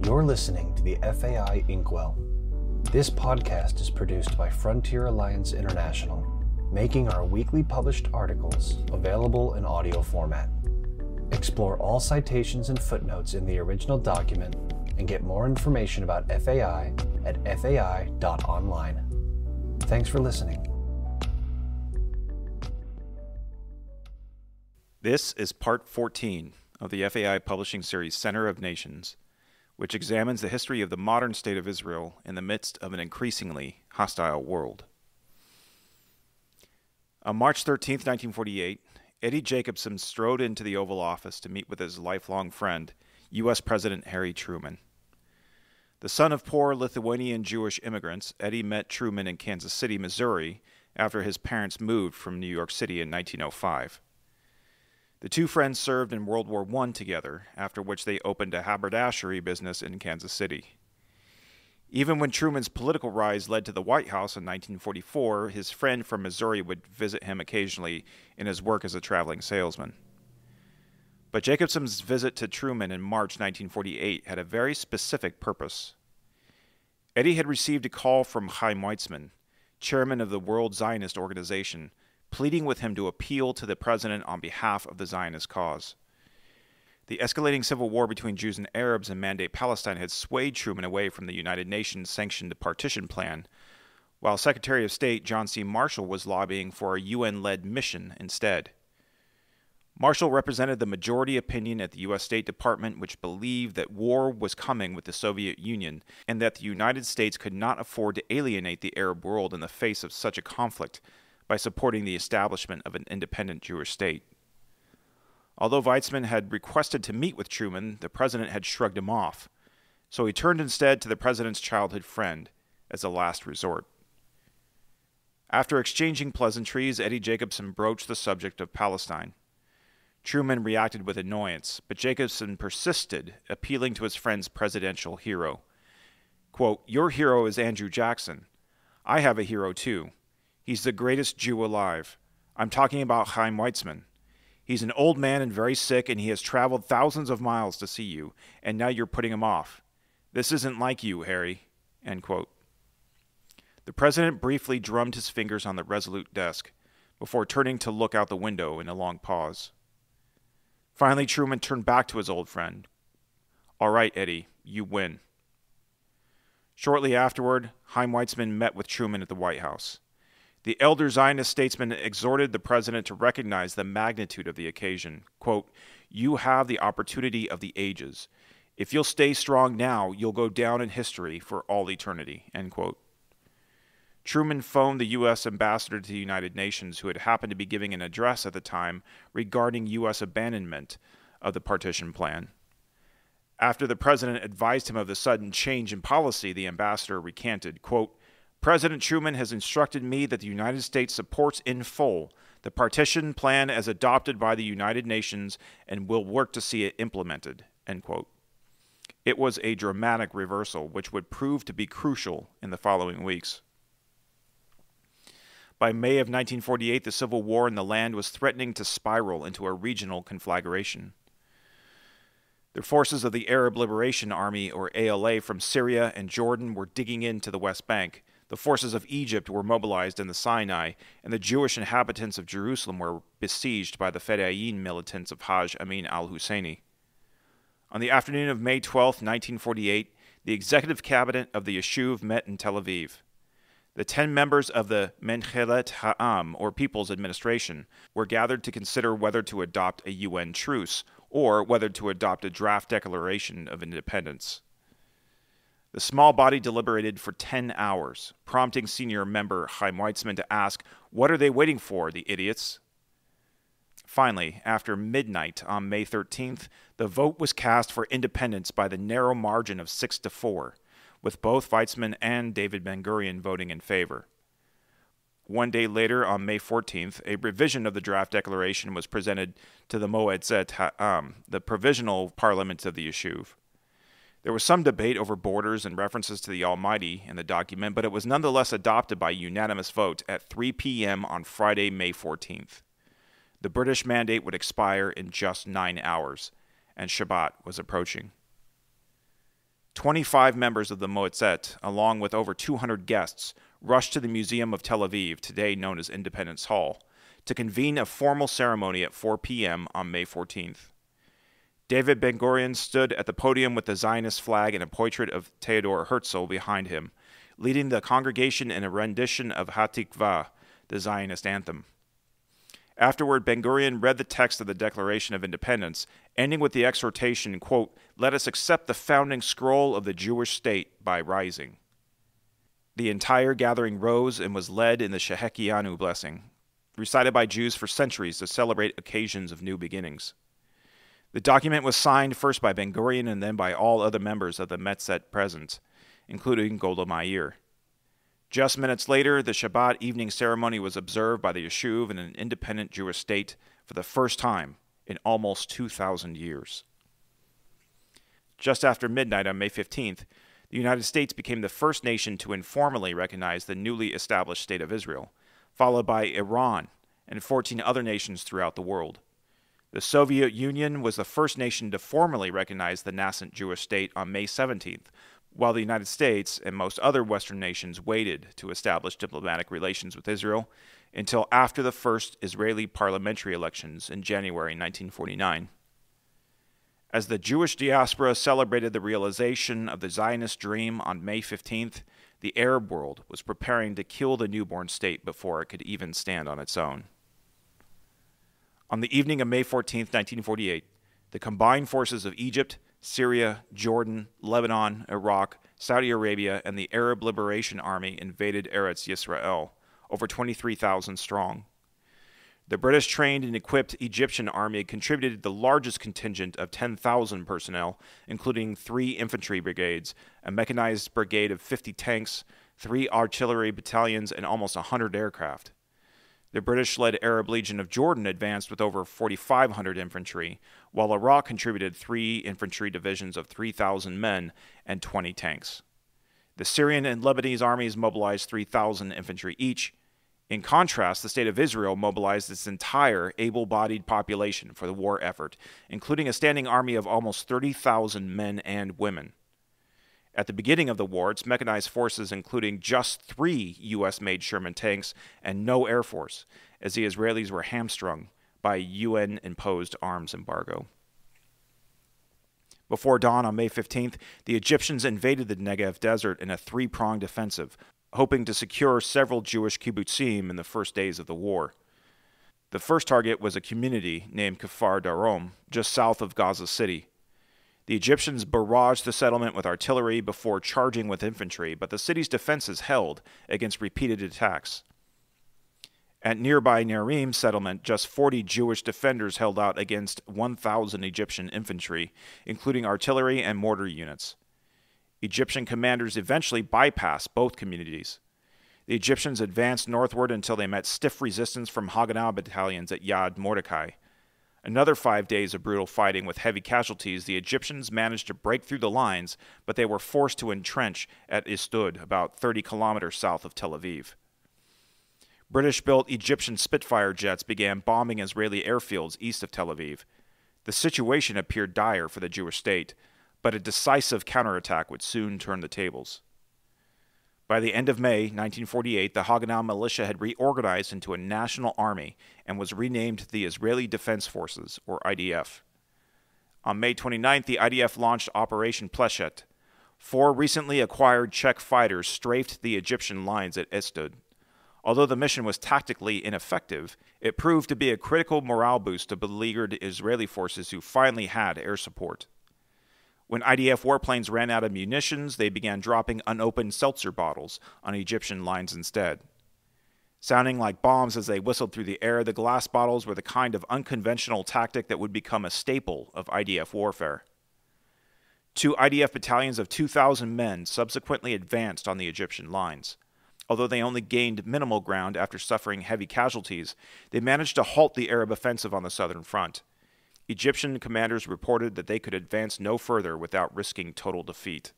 You're listening to the FAI INKWELL. This podcast is produced by Frontier Alliance International, making our weekly published articles available in audio format. Explore all citations and footnotes in the original document and get more information about FAI at fai.online. Thanks for listening. This is part 14 of the FAI publishing series Center of Nations, which examines the history of the modern state of Israel in the midst of an increasingly hostile world. On March 13, 1948, Eddie Jacobson strode into the Oval Office to meet with his lifelong friend, U.S. President Harry Truman. The son of poor Lithuanian Jewish immigrants, Eddie met Truman in Kansas City, Missouri, after his parents moved from New York City in 1905. The two friends served in World War I together, after which they opened a haberdashery business in Kansas City. Even when Truman's political rise led to the White House in 1944, his friend from Missouri would visit him occasionally in his work as a traveling salesman. But Jacobson's visit to Truman in March 1948 had a very specific purpose. Eddie had received a call from Chaim Weizmann, chairman of the World Zionist Organization, pleading with him to appeal to the president on behalf of the Zionist cause. The escalating civil war between Jews and Arabs in Mandate Palestine had swayed Truman away from the United Nations-sanctioned partition plan, while Secretary of State John C. Marshall was lobbying for a UN-led mission instead. Marshall represented the majority opinion at the U.S. State Department, which believed that war was coming with the Soviet Union and that the United States could not afford to alienate the Arab world in the face of such a conflict by supporting the establishment of an independent Jewish state. Although Weizmann had requested to meet with Truman, the president had shrugged him off, so he turned instead to the president's childhood friend as a last resort. After exchanging pleasantries, Eddie Jacobson broached the subject of Palestine. Truman reacted with annoyance, but Jacobson persisted, appealing to his friend's presidential hero. Quote, "Your hero is Andrew Jackson. I have a hero too. He's the greatest Jew alive. I'm talking about Chaim Weizmann. He's an old man and very sick, and he has traveled thousands of miles to see you, and now you're putting him off. This isn't like you, Harry." End quote. The president briefly drummed his fingers on the resolute desk before turning to look out the window in a long pause. Finally, Truman turned back to his old friend. "All right, Eddie, you win." Shortly afterward, Chaim Weizmann met with Truman at the White House. The elder Zionist statesman exhorted the president to recognize the magnitude of the occasion. Quote, "You have the opportunity of the ages. If you'll stay strong now, you'll go down in history for all eternity." End quote. Truman phoned the U.S. ambassador to the United Nations, who had happened to be giving an address at the time regarding U.S. abandonment of the partition plan. After the president advised him of the sudden change in policy, the ambassador recanted, quote, "President Truman has instructed me that the United States supports in full the partition plan as adopted by the United Nations and will work to see it implemented." End quote. It was a dramatic reversal, which would prove to be crucial in the following weeks. By May of 1948, the civil war in the land was threatening to spiral into a regional conflagration. The forces of the Arab Liberation Army, or ALA, from Syria and Jordan were digging into the West Bank. The forces of Egypt were mobilized in the Sinai, and the Jewish inhabitants of Jerusalem were besieged by the FAI militants of Hajj Amin al-Husseini. On the afternoon of May 12, 1948, the executive cabinet of the Yishuv met in Tel Aviv. The 10 members of the Menchelet Ha'am, or People's Administration, were gathered to consider whether to adopt a UN truce or whether to adopt a draft declaration of independence. The small body deliberated for 10 hours, prompting senior member Chaim Weizmann to ask, "What are they waiting for, the idiots?" Finally, after midnight on May 13th, the vote was cast for independence by the narrow margin of 6-4, with both Weizmann and David Ben-Gurion voting in favor. One day later, on May 14th, a revision of the draft declaration was presented to the Moetzet Ha'am, the provisional parliament of the Yishuv. There was some debate over borders and references to the Almighty in the document, but it was nonetheless adopted by unanimous vote at 3 p.m. on Friday, May 14th. The British mandate would expire in just 9 hours, and Shabbat was approaching. 25 members of the Moetzet, along with over 200 guests, rushed to the Museum of Tel Aviv, today known as Independence Hall, to convene a formal ceremony at 4 p.m. on May 14th. David Ben-Gurion stood at the podium with the Zionist flag and a portrait of Theodor Herzl behind him, leading the congregation in a rendition of Hatikvah, the Zionist anthem. Afterward, Ben-Gurion read the text of the Declaration of Independence, ending with the exhortation, quote, "Let us accept the founding scroll of the Jewish state by rising." The entire gathering rose and was led in the Shehekianu blessing, recited by Jews for centuries to celebrate occasions of new beginnings. The document was signed first by Ben-Gurion and then by all other members of the Moetzet present, including Golda Meir. Just minutes later, the Shabbat evening ceremony was observed by the Yishuv in an independent Jewish state for the first time in almost 2,000 years. Just after midnight on May 15th, the United States became the first nation to informally recognize the newly established State of Israel, followed by Iran and 14 other nations throughout the world. The Soviet Union was the first nation to formally recognize the nascent Jewish state on May 17th, while the United States and most other Western nations waited to establish diplomatic relations with Israel until after the first Israeli parliamentary elections in January 1949. As the Jewish diaspora celebrated the realization of the Zionist dream on May 15th, the Arab world was preparing to kill the newborn state before it could even stand on its own. On the evening of May 14th, 1948, the combined forces of Egypt, Syria, Jordan, Lebanon, Iraq, Saudi Arabia, and the Arab Liberation Army invaded Eretz Yisrael, over 23,000 strong. The British-trained and equipped Egyptian army contributed the largest contingent of 10,000 personnel, including 3 infantry brigades, a mechanized brigade of 50 tanks, 3 artillery battalions, and almost 100 aircraft. The British-led Arab Legion of Jordan advanced with over 4,500 infantry, while Iraq contributed 3 infantry divisions of 3,000 men and 20 tanks. The Syrian and Lebanese armies mobilized 3,000 infantry each. In contrast, the State of Israel mobilized its entire able-bodied population for the war effort, including a standing army of almost 30,000 men and women. At the beginning of the war, its mechanized forces including just 3 U.S.-made Sherman tanks and no Air Force, as the Israelis were hamstrung by a UN-imposed arms embargo. Before dawn on May 15th, the Egyptians invaded the Negev desert in a 3-pronged offensive, hoping to secure several Jewish kibbutzim in the first days of the war. The first target was a community named Kfar Darom, just south of Gaza City. The Egyptians barraged the settlement with artillery before charging with infantry, but the city's defenses held against repeated attacks. At nearby Nerim settlement, just 40 Jewish defenders held out against 1,000 Egyptian infantry, including artillery and mortar units. Egyptian commanders eventually bypassed both communities. The Egyptians advanced northward until they met stiff resistance from Haganah battalions at Yad Mordecai. Another 5 days of brutal fighting with heavy casualties, the Egyptians managed to break through the lines, but they were forced to entrench at Istud, about 30 kilometers south of Tel Aviv. British-built Egyptian Spitfire jets began bombing Israeli airfields east of Tel Aviv. The situation appeared dire for the Jewish state, but a decisive counterattack would soon turn the tables. By the end of May 1948, the Haganah militia had reorganized into a national army and was renamed the Israeli Defense Forces, or IDF. On May 29th, the IDF launched Operation Pleshet. 4 recently acquired Czech fighters strafed the Egyptian lines at Istud. Although the mission was tactically ineffective, it proved to be a critical morale boost to beleaguered Israeli forces who finally had air support. When IDF warplanes ran out of munitions, they began dropping unopened seltzer bottles on Egyptian lines instead. Sounding like bombs as they whistled through the air, the glass bottles were the kind of unconventional tactic that would become a staple of IDF warfare. 2 IDF battalions of 2,000 men subsequently advanced on the Egyptian lines. Although they only gained minimal ground after suffering heavy casualties, they managed to halt the Arab offensive on the southern front. Egyptian commanders reported that they could advance no further without risking total defeat.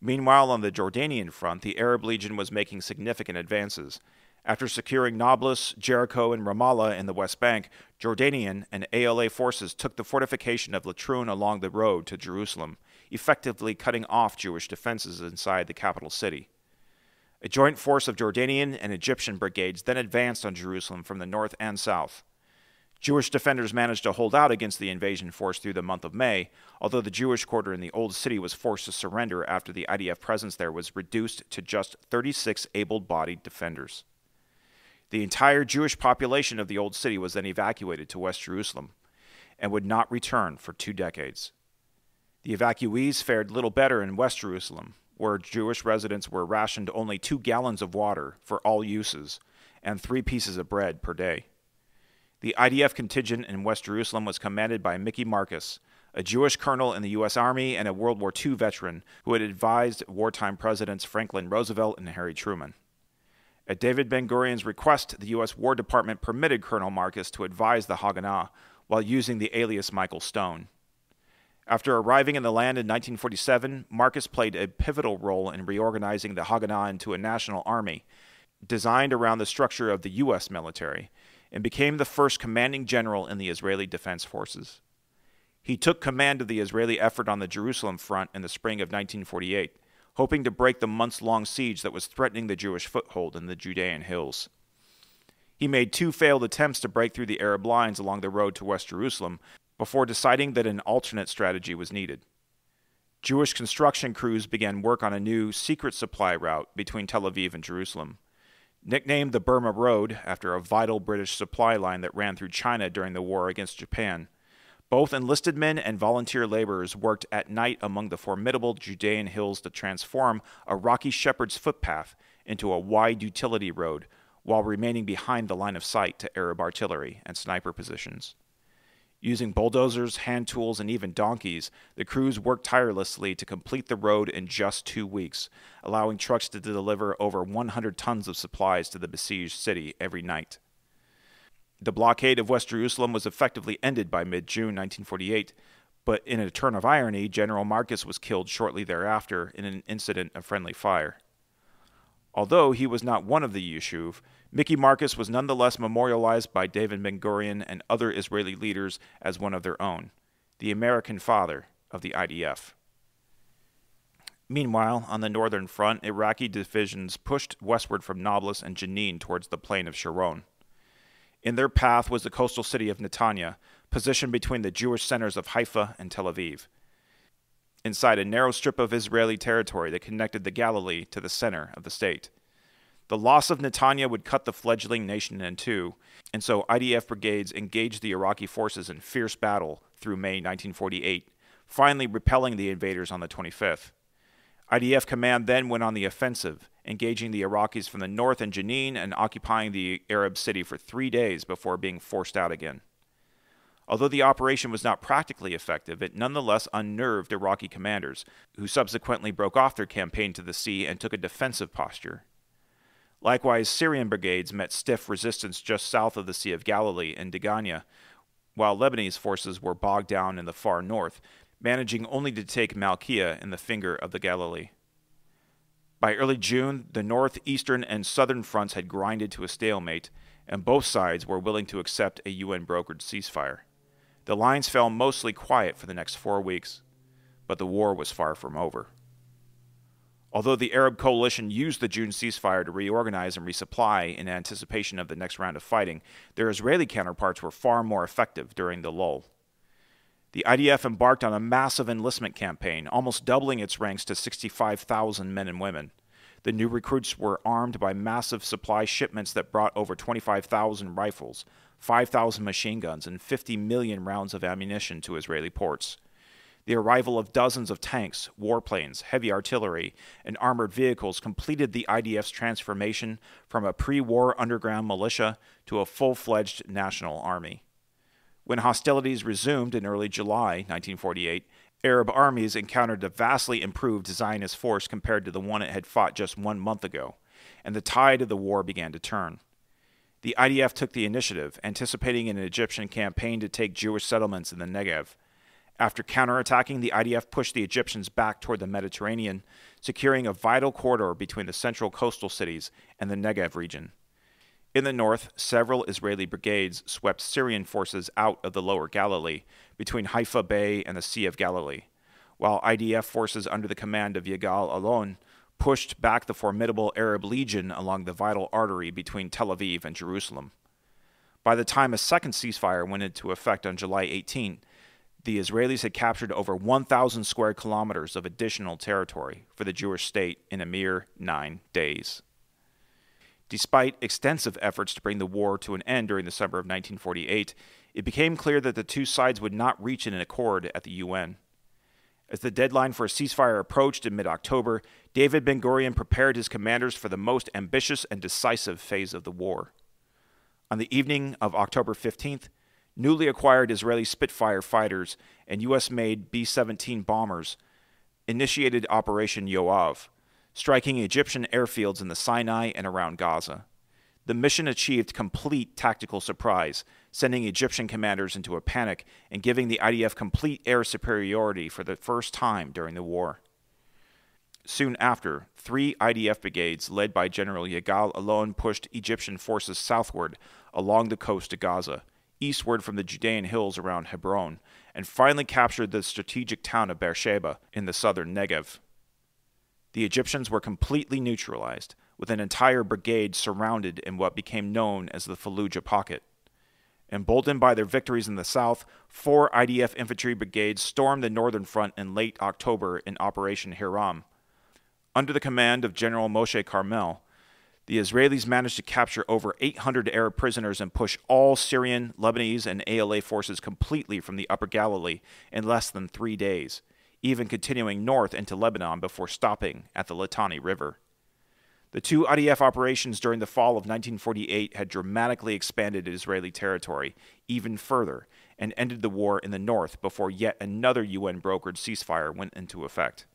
Meanwhile, on the Jordanian front, the Arab Legion was making significant advances. After securing Nablus, Jericho, and Ramallah in the West Bank, Jordanian and ALA forces took the fortification of Latrun along the road to Jerusalem, effectively cutting off Jewish defenses inside the capital city. A joint force of Jordanian and Egyptian brigades then advanced on Jerusalem from the north and south. Jewish defenders managed to hold out against the invasion force through the month of May, although the Jewish quarter in the Old City was forced to surrender after the IDF presence there was reduced to just 36 able-bodied defenders. The entire Jewish population of the Old City was then evacuated to West Jerusalem and would not return for 2 decades. The evacuees fared little better in West Jerusalem, where Jewish residents were rationed only 2 gallons of water for all uses and 3 pieces of bread per day. The IDF contingent in West Jerusalem was commanded by Mickey Marcus, a Jewish colonel in the U.S. Army and a World War II veteran who had advised wartime presidents Franklin Roosevelt and Harry Truman. At David Ben-Gurion's request, the U.S. War Department permitted Colonel Marcus to advise the Haganah while using the alias Michael Stone. After arriving in the land in 1947, Marcus played a pivotal role in reorganizing the Haganah into a national army, designed around the structure of the U.S. military, and became the first commanding general in the Israeli Defense Forces. He took command of the Israeli effort on the Jerusalem front in the spring of 1948, hoping to break the months-long siege that was threatening the Jewish foothold in the Judean hills. He made 2 failed attempts to break through the Arab lines along the road to West Jerusalem before deciding that an alternate strategy was needed. Jewish construction crews began work on a new secret supply route between Tel Aviv and Jerusalem. Nicknamed the Burma Road after a vital British supply line that ran through China during the war against Japan, both enlisted men and volunteer laborers worked at night among the formidable Judean hills to transform a rocky shepherd's footpath into a wide utility road while remaining behind the line of sight to Arab artillery and sniper positions. Using bulldozers, hand tools, and even donkeys, the crews worked tirelessly to complete the road in just 2 weeks, allowing trucks to deliver over 100 tons of supplies to the besieged city every night. The blockade of West Jerusalem was effectively ended by mid-June 1948, but in a turn of irony, General Marcus was killed shortly thereafter in an incident of friendly fire. Although he was not one of the Yishuv, Mickey Marcus was nonetheless memorialized by David Ben-Gurion and other Israeli leaders as one of their own, the American father of the IDF. Meanwhile, on the northern front, Iraqi divisions pushed westward from Nablus and Jenin towards the plain of Sharon. In their path was the coastal city of Netanya, positioned between the Jewish centers of Haifa and Tel Aviv, inside a narrow strip of Israeli territory that connected the Galilee to the center of the state. The loss of Netanya would cut the fledgling nation in 2, and so IDF brigades engaged the Iraqi forces in fierce battle through May 1948, finally repelling the invaders on the 25th. IDF command then went on the offensive, engaging the Iraqis from the north in Jenin and occupying the Arab city for 3 days before being forced out again. Although the operation was not practically effective, it nonetheless unnerved Iraqi commanders, who subsequently broke off their campaign to the sea and took a defensive posture. Likewise, Syrian brigades met stiff resistance just south of the Sea of Galilee in Degania, while Lebanese forces were bogged down in the far north, managing only to take Malkia in the finger of the Galilee. By early June, the north, eastern, and southern fronts had grinded to a stalemate, and both sides were willing to accept a UN-brokered ceasefire. The lines fell mostly quiet for the next 4 weeks, but the war was far from over. Although the Arab coalition used the June ceasefire to reorganize and resupply in anticipation of the next round of fighting, their Israeli counterparts were far more effective during the lull. The IDF embarked on a massive enlistment campaign, almost doubling its ranks to 65,000 men and women. The new recruits were armed by massive supply shipments that brought over 25,000 rifles, 5,000 machine guns, and 50 million rounds of ammunition to Israeli ports. The arrival of dozens of tanks, warplanes, heavy artillery, and armored vehicles completed the IDF's transformation from a pre-war underground militia to a full-fledged national army. When hostilities resumed in early July 1948, Arab armies encountered a vastly improved Zionist force compared to the one it had fought just 1 month ago, and the tide of the war began to turn. The IDF took the initiative, anticipating an Egyptian campaign to take Jewish settlements in the Negev. After counterattacking, the IDF pushed the Egyptians back toward the Mediterranean, securing a vital corridor between the central coastal cities and the Negev region. In the north, several Israeli brigades swept Syrian forces out of the lower Galilee, between Haifa Bay and the Sea of Galilee, while IDF forces under the command of Yigal Allon pushed back the formidable Arab Legion along the vital artery between Tel Aviv and Jerusalem. By the time a second ceasefire went into effect on July 18, the Israelis had captured over 1,000 square kilometers of additional territory for the Jewish state in a mere 9 days. Despite extensive efforts to bring the war to an end during the summer of 1948, it became clear that the two sides would not reach an accord at the UN. As the deadline for a ceasefire approached in mid-October, David Ben-Gurion prepared his commanders for the most ambitious and decisive phase of the war. On the evening of October 15th, newly acquired Israeli Spitfire fighters and U.S.-made B-17 bombers initiated Operation Yoav, striking Egyptian airfields in the Sinai and around Gaza. The mission achieved complete tactical surprise, sending Egyptian commanders into a panic and giving the IDF complete air superiority for the first time during the war. Soon after, 3 IDF brigades led by General Yigal Allon pushed Egyptian forces southward along the coast to Gaza, eastward from the Judean hills around Hebron, and finally captured the strategic town of Beersheba in the southern Negev. The Egyptians were completely neutralized, with an entire brigade surrounded in what became known as the Fallujah Pocket. Emboldened by their victories in the south, 4 IDF infantry brigades stormed the northern front in late October in Operation Hiram. Under the command of General Moshe Carmel, the Israelis managed to capture over 800 Arab prisoners and push all Syrian, Lebanese, and ALA forces completely from the Upper Galilee in less than 3 days, even continuing north into Lebanon before stopping at the Litani River. The 2 IDF operations during the fall of 1948 had dramatically expanded Israeli territory even further and ended the war in the north before yet another UN-brokered ceasefire went into effect.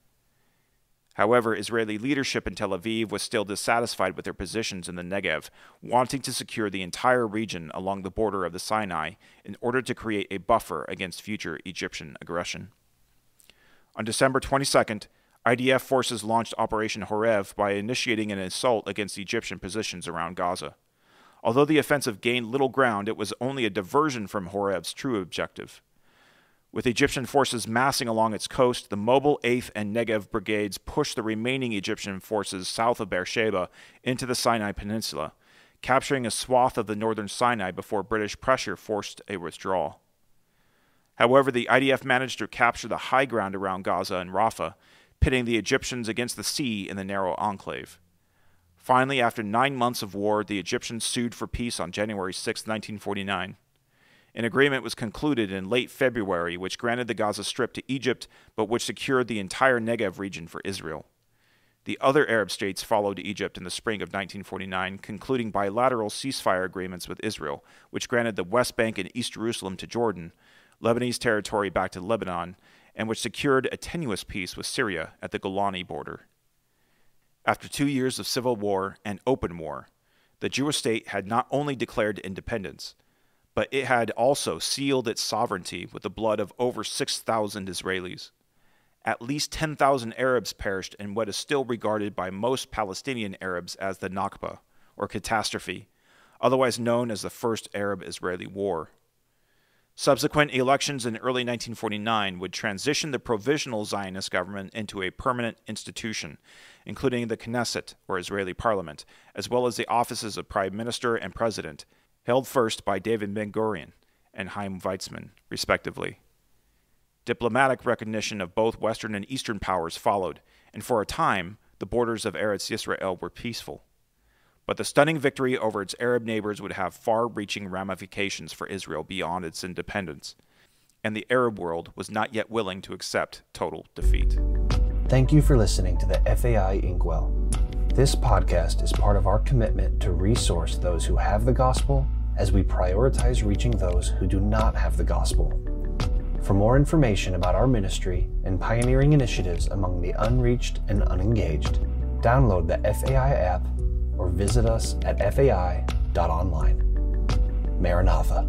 However, Israeli leadership in Tel Aviv was still dissatisfied with their positions in the Negev, wanting to secure the entire region along the border of the Sinai in order to create a buffer against future Egyptian aggression. On December 22nd, IDF forces launched Operation Horev by initiating an assault against Egyptian positions around Gaza. Although the offensive gained little ground, it was only a diversion from Horev's true objective. With Egyptian forces massing along its coast, the mobile 8th and Negev brigades pushed the remaining Egyptian forces south of Beersheba into the Sinai Peninsula, capturing a swath of the northern Sinai before British pressure forced a withdrawal. However, the IDF managed to capture the high ground around Gaza and Rafah, pitting the Egyptians against the sea in the narrow enclave. Finally, after 9 months of war, the Egyptians sued for peace on January 6, 1949. An agreement was concluded in late February which granted the Gaza Strip to Egypt, but which secured the entire Negev region for Israel. The other Arab states followed Egypt in the spring of 1949, concluding bilateral ceasefire agreements with Israel, which granted the West Bank and East Jerusalem to Jordan, Lebanese territory back to Lebanon, and which secured a tenuous peace with Syria at the Golani border. After 2 years of civil war and open war, the Jewish state had not only declared independence, but it had also sealed its sovereignty with the blood of over 6,000 Israelis. At least 10,000 Arabs perished in what is still regarded by most Palestinian Arabs as the Nakba, or catastrophe, otherwise known as the First Arab-Israeli War. Subsequent elections in early 1949 would transition the provisional Zionist government into a permanent institution, including the Knesset, or Israeli parliament, as well as the offices of Prime Minister and President, held first by David Ben-Gurion and Chaim Weizmann, respectively. Diplomatic recognition of both Western and Eastern powers followed, and for a time, the borders of Eretz Yisrael were peaceful. But the stunning victory over its Arab neighbors would have far-reaching ramifications for Israel beyond its independence, and the Arab world was not yet willing to accept total defeat. Thank you for listening to the FAI INKWELL. This podcast is part of our commitment to resource those who have the gospel as we prioritize reaching those who do not have the gospel. For more information about our ministry and pioneering initiatives among the unreached and unengaged, download the FAI app or visit us at fai.online. Maranatha.